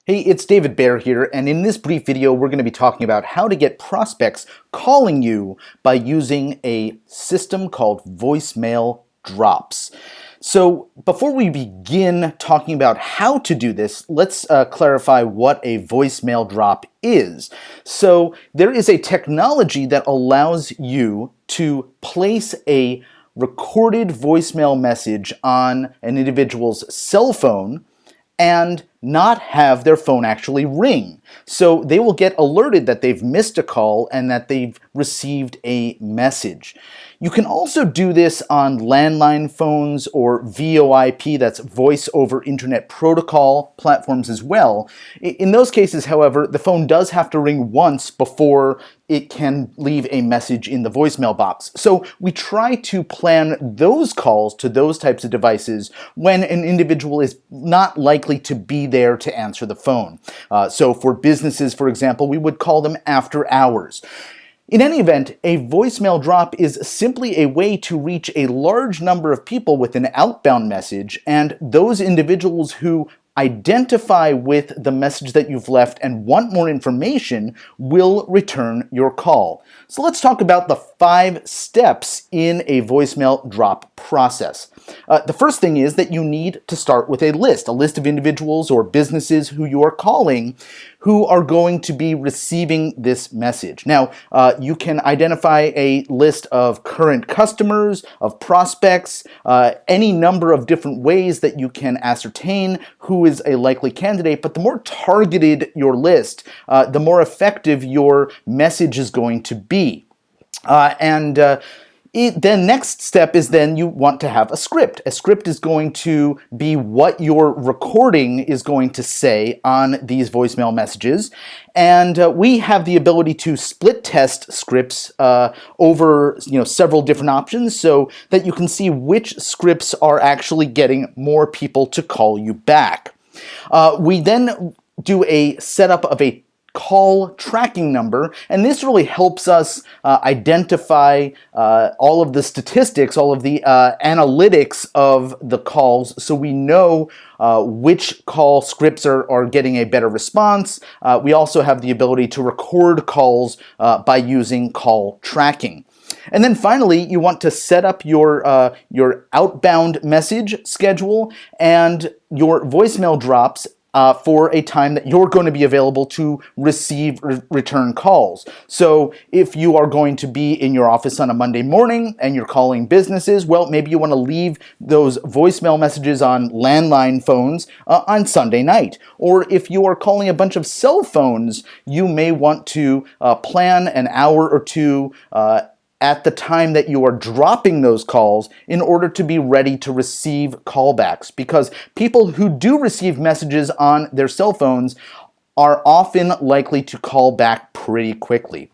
Hey, it's David Baer here, and in this brief video, we're going to be talking about how to get prospects calling you by using a system called voicemail drops. So before we begin talking about how to do this, let's clarify what a voicemail drop is. So there is a technology that allows you to place a recorded voicemail message on an individual's cell phone and not have their phone actually ring. So they will get alerted that they've missed a call and that they've received a message. You can also do this on landline phones or VoIP, that's Voice over Internet Protocol platforms as well. In those cases, however, the phone does have to ring once before it can leave a message in the voicemail box. So we try to plan those calls to those types of devices when an individual is not likely to be there to answer the phone. So for businesses, for example, we would call them after hours. In any event, a voicemail drop is simply a way to reach a large number of people with an outbound message, and those individuals who identify with the message that you've left and want more information will return your call. So let's talk about the 5 steps in a voicemail drop process. The first thing is that you need to start with a list of individuals or businesses who you are calling who are going to be receiving this message. Now, you can identify a list of current customers, of prospects, any number of different ways that you can ascertain who is a likely candidate, but the more targeted your list, the more effective your message is going to be. The next step is then you want to have a script. A script is going to be what your recording is going to say on these voicemail messages. And we have the ability to split test scripts over several different options so that you can see which scripts are actually getting more people to call you back. We then do a setup of a call tracking number, and this really helps us identify all of the statistics, all of the analytics of the calls, so we know which call scripts are getting a better response. We also have the ability to record calls by using call tracking. And then finally, you want to set up your outbound message schedule and your voicemail drops for a time that you're going to be available to receive return calls. So if you are going to be in your office on a Monday morning and you're calling businesses, well, maybe you want to leave those voicemail messages on landline phones on Sunday night. Or if you are calling a bunch of cell phones, you may want to plan an hour or two at the time that you are dropping those calls in order to be ready to receive callbacks, because people who do receive messages on their cell phones are often likely to call back pretty quickly.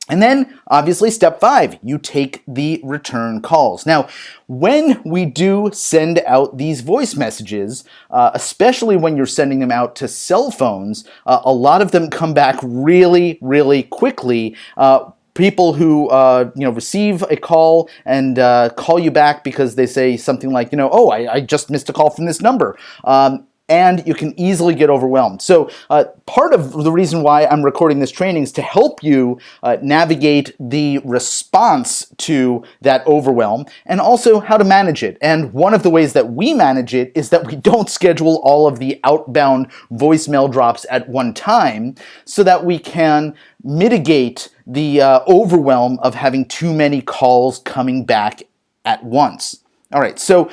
And then, obviously, step 5, you take the return calls. Now, when we do send out these voice messages, especially when you're sending them out to cell phones, a lot of them come back really, really quickly. People who receive a call and call you back because they say something like, oh, I just missed a call from this number. And you can easily get overwhelmed. So part of the reason why I'm recording this training is to help you navigate the response to that overwhelm and also how to manage it. And one of the ways that we manage it is that we don't schedule all of the outbound voicemail drops at one time so that we can mitigate the overwhelm of having too many calls coming back at once. All right, so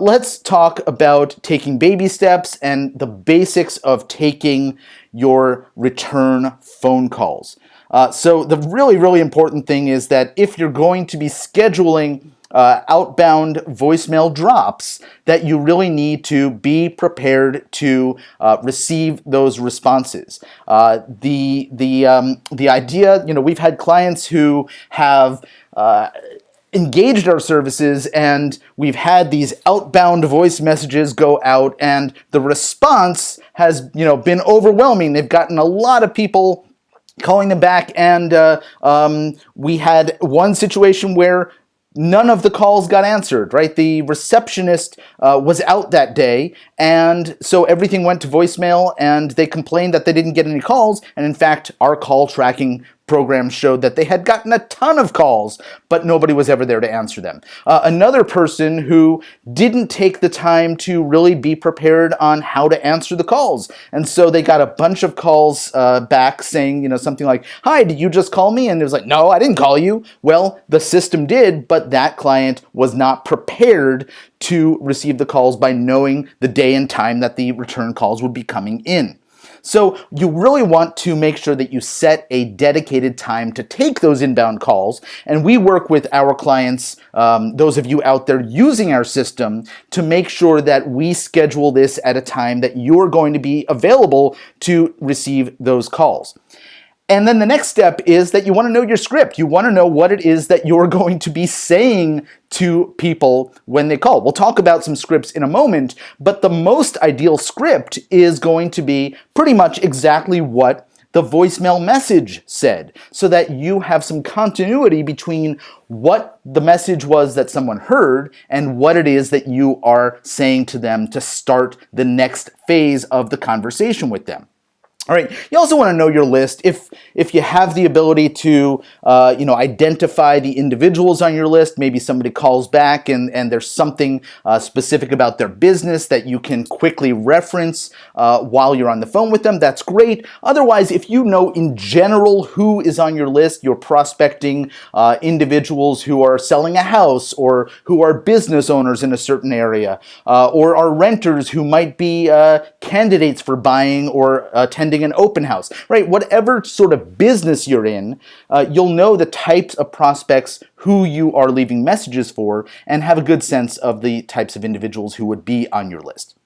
let's talk about taking baby steps and the basics of taking your return phone calls. So the really, really important thing is that if you're going to be scheduling outbound voicemail drops, that you really need to be prepared to receive those responses. The idea, we've had clients who have engaged our services, and we've had these outbound voice messages go out, and the response has been overwhelming. They've gotten a lot of people calling them back, and we had one situation where none of the calls got answered, right? The receptionist was out that day, and so everything went to voicemail, and they complained that they didn't get any calls, and in fact, our call tracking program showed that they had gotten a ton of calls, but nobody was ever there to answer them. Another person who didn't take the time to really be prepared on how to answer the calls, and so they got a bunch of calls back saying, something like, "Hi, did you just call me?" And it was like, "No, I didn't call you." Well, the system did, but that client was not prepared to receive the calls by knowing the day and time that the return calls would be coming in. So you really want to make sure that you set a dedicated time to take those inbound calls. And we work with our clients, those of you out there using our system, to make sure that we schedule this at a time that you're going to be available to receive those calls. And then the next step is that you want to know your script. You want to know what it is that you're going to be saying to people when they call. We'll talk about some scripts in a moment, but the most ideal script is going to be pretty much exactly what the voicemail message said, so that you have some continuity between what the message was that someone heard and what it is that you are saying to them to start the next phase of the conversation with them. All right. You also want to know your list. If you have the ability to, identify the individuals on your list, maybe somebody calls back and there's something specific about their business that you can quickly reference while you're on the phone with them, that's great. Otherwise, if you know in general who is on your list, you're prospecting individuals who are selling a house or who are business owners in a certain area or are renters who might be candidates for buying or attending an open house, right? Whatever sort of business you're in, you'll know the types of prospects who you are leaving messages for and have a good sense of the types of individuals who would be on your list.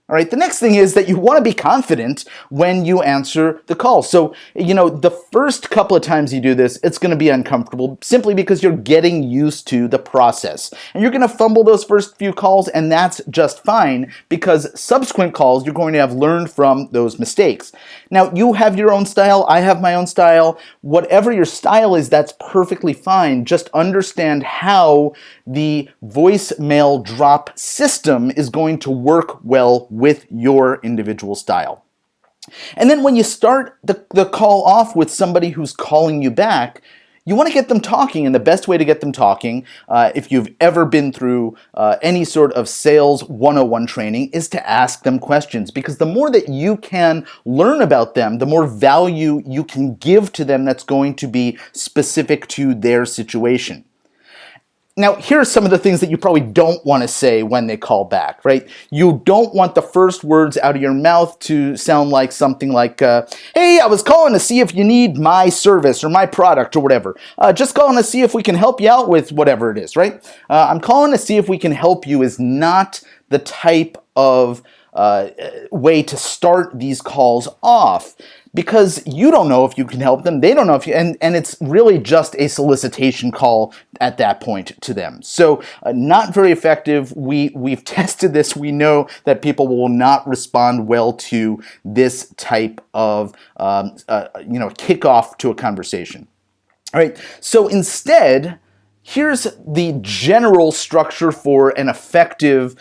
All right, the next thing is that you want to be confident when you answer the call. So, the first couple of times you do this, it's going to be uncomfortable simply because you're getting used to the process. And you're going to fumble those first few calls, and that's just fine because subsequent calls you're going to have learned from those mistakes. Now, you have your own style, I have my own style. Whatever your style is, that's perfectly fine. Just understand how the voicemail drop system is going to work well with your individual style. And then when you start the call off with somebody who's calling you back, you want to get them talking, and the best way to get them talking, if you've ever been through any sort of sales 101 training, is to ask them questions, because the more that you can learn about them, the more value you can give to them that's going to be specific to their situation. Now, here are some of the things that you probably don't want to say when they call back, right? You don't want the first words out of your mouth to sound like something like, "Hey, I was calling to see if you need my service or my product or whatever. Just calling to see if we can help you out with whatever it is," right? "I'm calling to see if we can help you" is not the type of way to start these calls off, because you don't know if you can help them, they don't know if you, and it's really just a solicitation call at that point to them. So not very effective. We've tested this. We know that people will not respond well to this type of kickoff to a conversation. All right. So instead, here's the general structure for an effective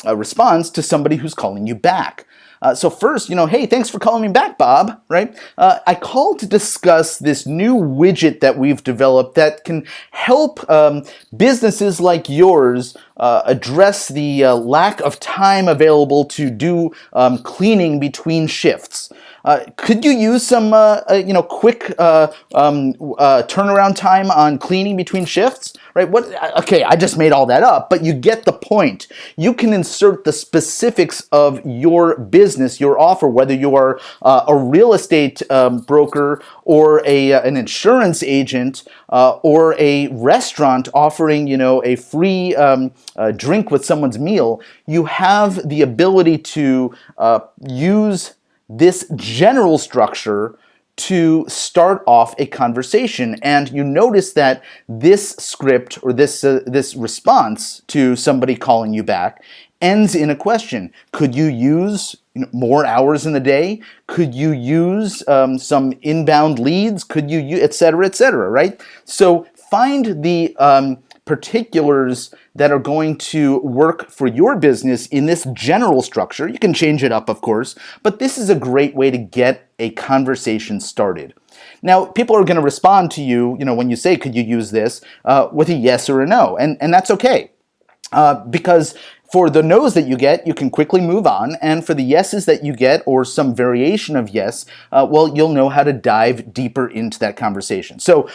response to somebody who's calling you back. So first, "Hey, thanks for calling me back, Bob," right? "I called to discuss this new widget that we've developed that can help businesses like yours address the lack of time available to do cleaning between shifts. Could you use some quick turnaround time on cleaning between shifts?" Right? Okay, I just made all that up, but you get the point. You can insert the specifics of your business, your offer, whether you are a real estate broker or an insurance agent or a restaurant offering, a free drink with someone's meal. You have the ability to use this general structure to start off a conversation. And you notice that this script or this response to somebody calling you back ends in a question. Could you use more hours in the day? Could you use some inbound leads? Could you use, et cetera, right? So find the particulars that are going to work for your business in this general structure. You can change it up, of course, but this is a great way to get a conversation started. Now, people are going to respond to you, when you say, could you use this, with a yes or a no, and that's okay. Because for the no's that you get, you can quickly move on, and for the yeses that you get, or some variation of yes, you'll know how to dive deeper into that conversation. So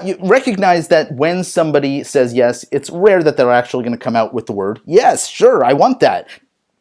you recognize that when somebody says yes, it's rare that they're actually going to come out with the word, yes, sure, I want that.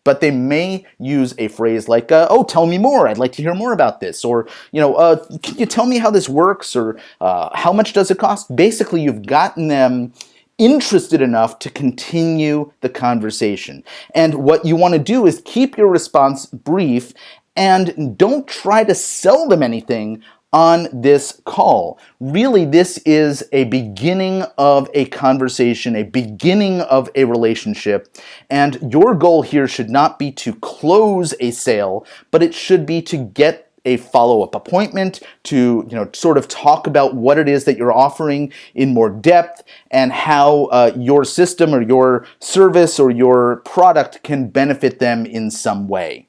But they may use a phrase like, oh, tell me more. I'd like to hear more about this. Or, can you tell me how this works? Or how much does it cost? Basically, you've gotten them interested enough to continue the conversation. And what you want to do is keep your response brief and don't try to sell them anything on this call. Really, this is a beginning of a conversation, a beginning of a relationship, and your goal here should not be to close a sale, but it should be to get a follow-up appointment, to sort of talk about what it is that you're offering in more depth and how your system or your service or your product can benefit them in some way.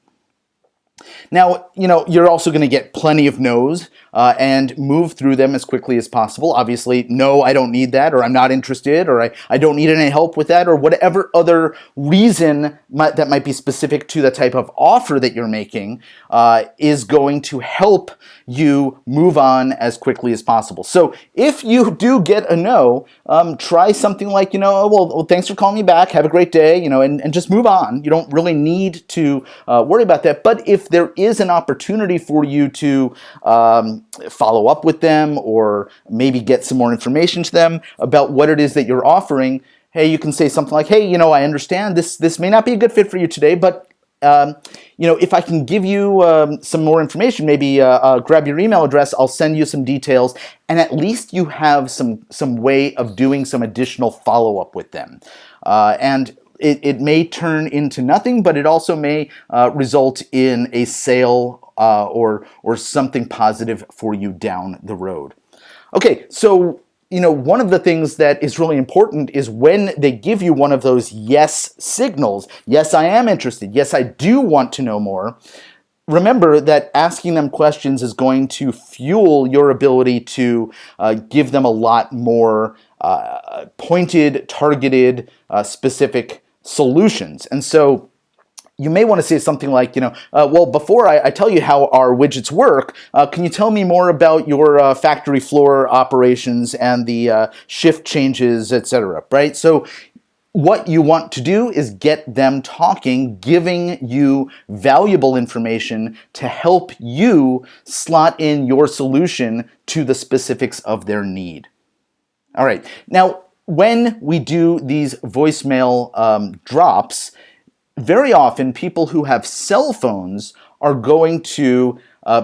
Now, you're also going to get plenty of no's and move through them as quickly as possible. Obviously, no, I don't need that, or I'm not interested, or I don't need any help with that, or whatever other reason that might be specific to the type of offer that you're making is going to help you move on as quickly as possible. So if you do get a no, try something like, well, thanks for calling me back. Have a great day, and just move on. You don't really need to worry about that. But if there is an opportunity for you to follow up with them or maybe get some more information to them about what it is that you're offering, hey, you can say something like, hey, I understand this may not be a good fit for you today, but if I can give you some more information, maybe grab your email address, I'll send you some details, and at least you have some way of doing some additional follow-up with them. And it may turn into nothing, but it also may result in a sale or something positive for you down the road. Okay, so one of the things that is really important is when they give you one of those yes signals, yes, I am interested, yes, I do want to know more, remember that asking them questions is going to fuel your ability to give them a lot more pointed, targeted, specific solutions. And so you may want to say something like, well, before I tell you how our widgets work, can you tell me more about your factory floor operations and the shift changes, etc., right? So what you want to do is get them talking, giving you valuable information to help you slot in your solution to the specifics of their need. All right. Now, when we do these voicemail drops, very often people who have cell phones are going to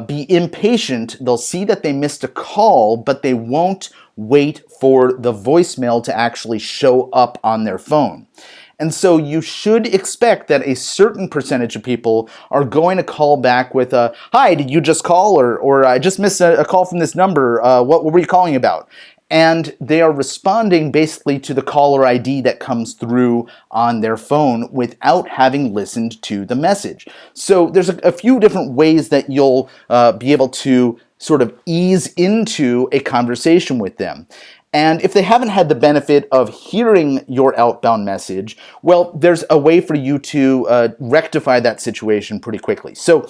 be impatient. They'll see that they missed a call, but they won't wait for the voicemail to actually show up on their phone. And so you should expect that a certain percentage of people are going to call back with a, hi, did you just call? Or I just missed a call from this number. What were you calling about? And they are responding basically to the caller ID that comes through on their phone without having listened to the message. So there's a few different ways that you'll be able to sort of ease into a conversation with them. And if they haven't had the benefit of hearing your outbound message, well, there's a way for you to rectify that situation pretty quickly. So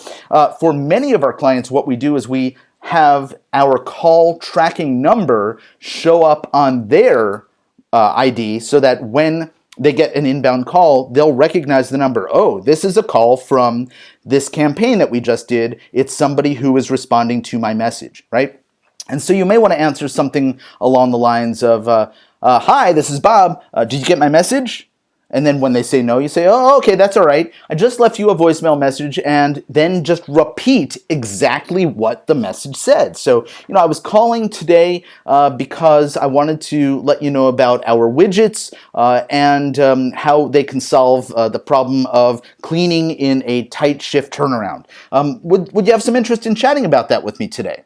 for many of our clients, what we do is we have our call tracking number show up on their ID so that when they get an inbound call, they'll recognize the number. Oh, this is a call from this campaign that we just did. It's somebody who is responding to my message, right? And so you may want to answer something along the lines of, hi, this is Bob. Did you get my message? And then when they say no, you say, oh, okay, that's all right. I just left you a voicemail message, and then just repeat exactly what the message said. So, I was calling today because I wanted to let you know about our widgets and how they can solve the problem of cleaning in a tight shift turnaround. Would you have some interest in chatting about that with me today?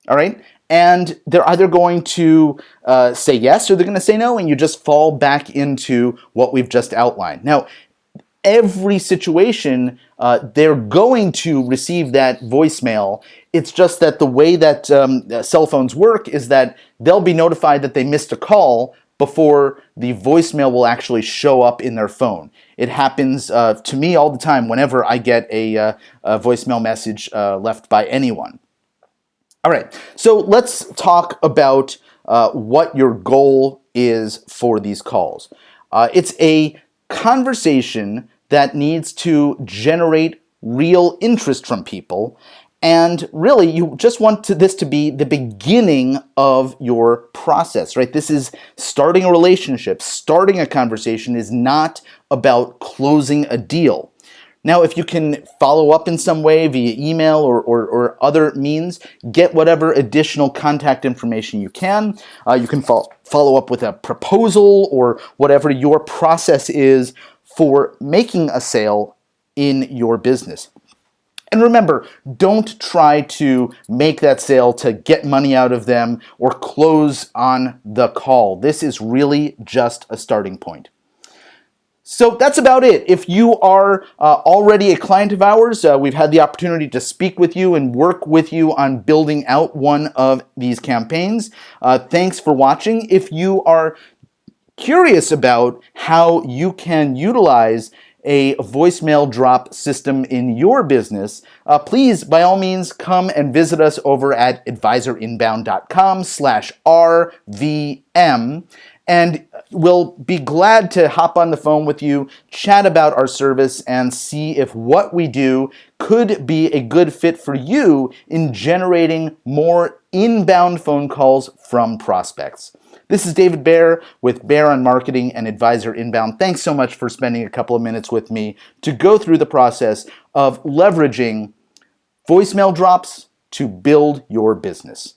All right. and they're either going to say yes or they're going to say no, and you just fall back into what we've just outlined. Now, every situation, they're going to receive that voicemail. It's just that the way that cell phones work is that they'll be notified that they missed a call before the voicemail will actually show up in their phone. It happens to me all the time whenever I get a voicemail message left by anyone. All right, so let's talk about what your goal is for these calls. It's a conversation that needs to generate real interest from people, and really you just want this to be the beginning of your process, right? This is starting a relationship. Starting a conversation is not about closing a deal. Now, if you can follow up in some way via email or other means, get whatever additional contact information you can. You can follow up with a proposal or whatever your process is for making a sale in your business. And remember, don't try to make that sale to get money out of them or close on the call. This is really just a starting point. So that's about it. If you are already a client of ours, we've had the opportunity to speak with you and work with you on building out one of these campaigns. Thanks for watching. If you are curious about how you can utilize a voicemail drop system in your business, please, by all means, come and visit us over at advisorinbound.com/RVM. And we'll be glad to hop on the phone with you, chat about our service, and see if what we do could be a good fit for you in generating more inbound phone calls from prospects. This is David Baer with Baer on Marketing and Advisor Inbound. Thanks so much for spending a couple of minutes with me to go through the process of leveraging voicemail drops to build your business.